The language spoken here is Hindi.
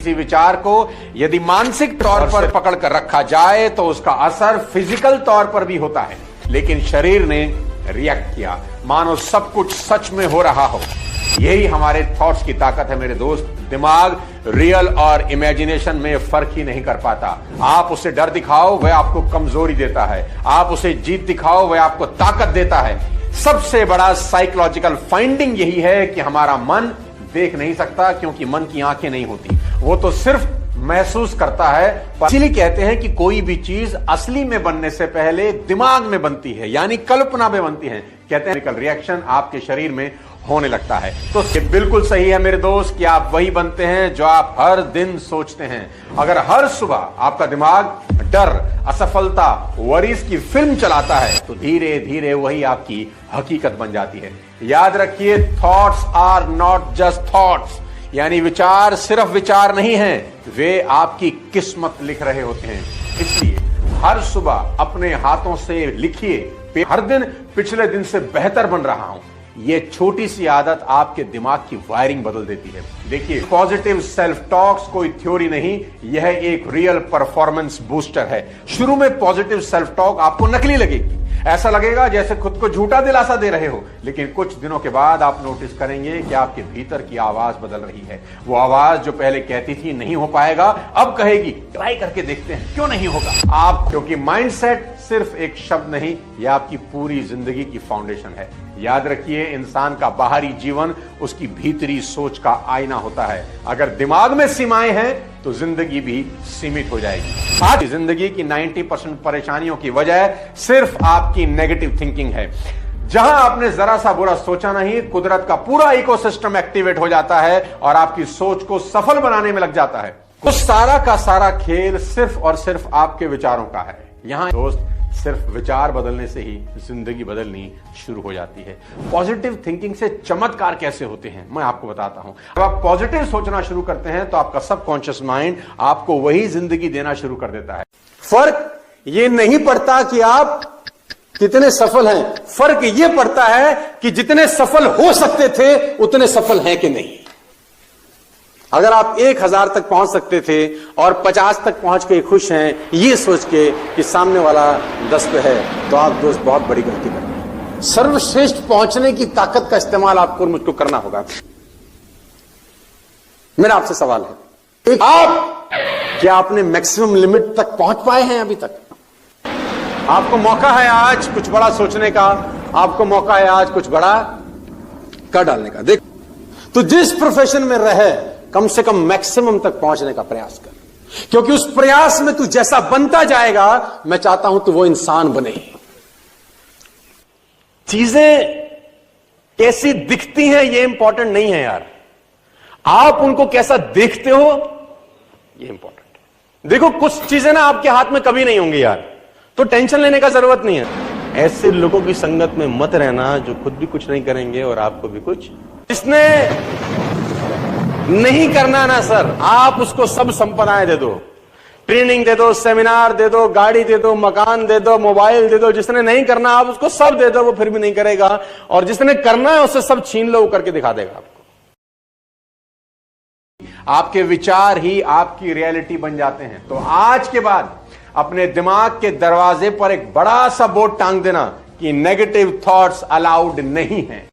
किसी विचार को यदि मानसिक तौर पर पकड़ कर रखा जाए तो उसका असर फिजिकल तौर पर भी होता है, लेकिन शरीर ने रिएक्ट किया मानो सब कुछ सच में हो रहा हो। यही हमारे थॉट्स की ताकत है मेरे दोस्त। दिमाग रियल और इमेजिनेशन में फर्क ही नहीं कर पाता। आप उसे डर दिखाओ वह आपको कमजोरी देता है, आप उसे जीत दिखाओ वह आपको ताकत देता है। सबसे बड़ा साइकोलॉजिकल फाइंडिंग यही है कि हमारा मन देख नहीं सकता, क्योंकि मन की आंखें नहीं होती, वो तो सिर्फ महसूस करता है। इसीलिए कहते हैं कि कोई भी चीज असली में बनने से पहले दिमाग में बनती है, यानी कल्पना में बनती है। कहते हैं रिएक्शन आपके शरीर में होने लगता है। तो ये बिल्कुल सही है मेरे दोस्त कि आप वही बनते हैं जो आप हर दिन सोचते हैं। अगर हर सुबह आपका दिमाग डर, असफलता, वरीज की फिल्म चलाता है तो धीरे धीरे वही आपकी हकीकत बन जाती है। याद रखिए, thoughts are not just thoughts, यानी विचार सिर्फ विचार नहीं है, वे आपकी किस्मत लिख रहे होते हैं। इसलिए हर सुबह अपने हाथों से लिखिए, हर दिन पिछले दिन से बेहतर बन रहा हूं। ये छोटी सी आदत आपके दिमाग की वायरिंग बदल देती है। देखिए, पॉजिटिव सेल्फ टॉक्स कोई थ्योरी नहीं, यह एक रियल परफॉर्मेंस बूस्टर है। शुरू में पॉजिटिव सेल्फ टॉक आपको नकली लगेगी, ऐसा लगेगा जैसे खुद को झूठा दिलासा दे रहे हो, लेकिन कुछ दिनों के बाद आप नोटिस करेंगे कि आपके भीतर की आवाज बदल रही है। वो आवाज जो पहले कहती थी नहीं हो पाएगा, अब कहेगी ट्राई करके देखते हैं, क्यों नहीं होगा। आप, क्योंकि माइंडसेट सिर्फ एक शब्द नहीं, यह आपकी पूरी जिंदगी की फाउंडेशन है। याद रखिए, इंसान का बाहरी जीवन उसकी भीतरी सोच का आईना होता है। अगर दिमाग में सीमाएं हैं तो जिंदगी भी सीमित हो जाएगी। आज जिंदगी की 90% परेशानियों की वजह सिर्फ आपकी नेगेटिव थिंकिंग है। जहां आपने जरा सा बुरा सोचा नहीं, कुदरत का पूरा इकोसिस्टम एक्टिवेट हो जाता है और आपकी सोच को सफल बनाने में लग जाता है। उस सारा का सारा खेल सिर्फ और सिर्फ आपके विचारों का है। यहां दोस्त, सिर्फ विचार बदलने से ही जिंदगी बदलनी शुरू हो जाती है। पॉजिटिव थिंकिंग से चमत्कार कैसे होते हैं मैं आपको बताता हूं। जब आप पॉजिटिव सोचना शुरू करते हैं तो आपका सबकॉन्शियस माइंड आपको वही जिंदगी देना शुरू कर देता है। फर्क ये नहीं पड़ता कि आप कितने सफल हैं, फर्क ये पड़ता है कि जितने सफल हो सकते थे उतने सफल हैं कि नहीं। अगर आप 1000 तक पहुंच सकते थे और 50 तक पहुंच के खुश हैं, ये सोच के कि सामने वाला 10 पे है, तो आप दोस्त बहुत बड़ी गलती कर रहे हैं। सर्वश्रेष्ठ पहुंचने की ताकत का इस्तेमाल आपको और मुझको करना होगा। मेरा आपसे सवाल है, क्या आपने मैक्सिमम लिमिट तक पहुंच पाए हैं अभी तक? आपको मौका है आज कुछ बड़ा सोचने का, आपको मौका है आज कुछ बड़ा कर डालने का। देख, तो जिस प्रोफेशन में रहे कम से कम मैक्सिमम तक पहुंचने का प्रयास कर, क्योंकि उस प्रयास में तू जैसा बनता जाएगा, मैं चाहता हूं तू वो इंसान बने। चीजें कैसी दिखती हैं ये इंपॉर्टेंट नहीं है यार, आप उनको कैसा देखते हो ये इंपॉर्टेंट है। देखो, कुछ चीजें ना आपके हाथ में कभी नहीं होंगी यार, तो टेंशन लेने का जरूरत नहीं है। ऐसे लोगों की संगत में मत रहना जो खुद भी कुछ नहीं करेंगे और आपको भी कुछ इसने नहीं करना ना सर, आप उसको सब संपदाएं दे दो, ट्रेनिंग दे दो, सेमिनार दे दो, गाड़ी दे दो, मकान दे दो, मोबाइल दे दो। जिसने नहीं करना आप उसको सब दे दो, वो फिर भी नहीं करेगा, और जिसने करना है उससे सब छीन लो, वो करके दिखा देगा आपको। आपके विचार ही आपकी रियलिटी बन जाते हैं। तो आज के बाद अपने दिमाग के दरवाजे पर एक बड़ा सा बोर्ड टांग देना कि नेगेटिव थॉट्स अलाउड नहीं है।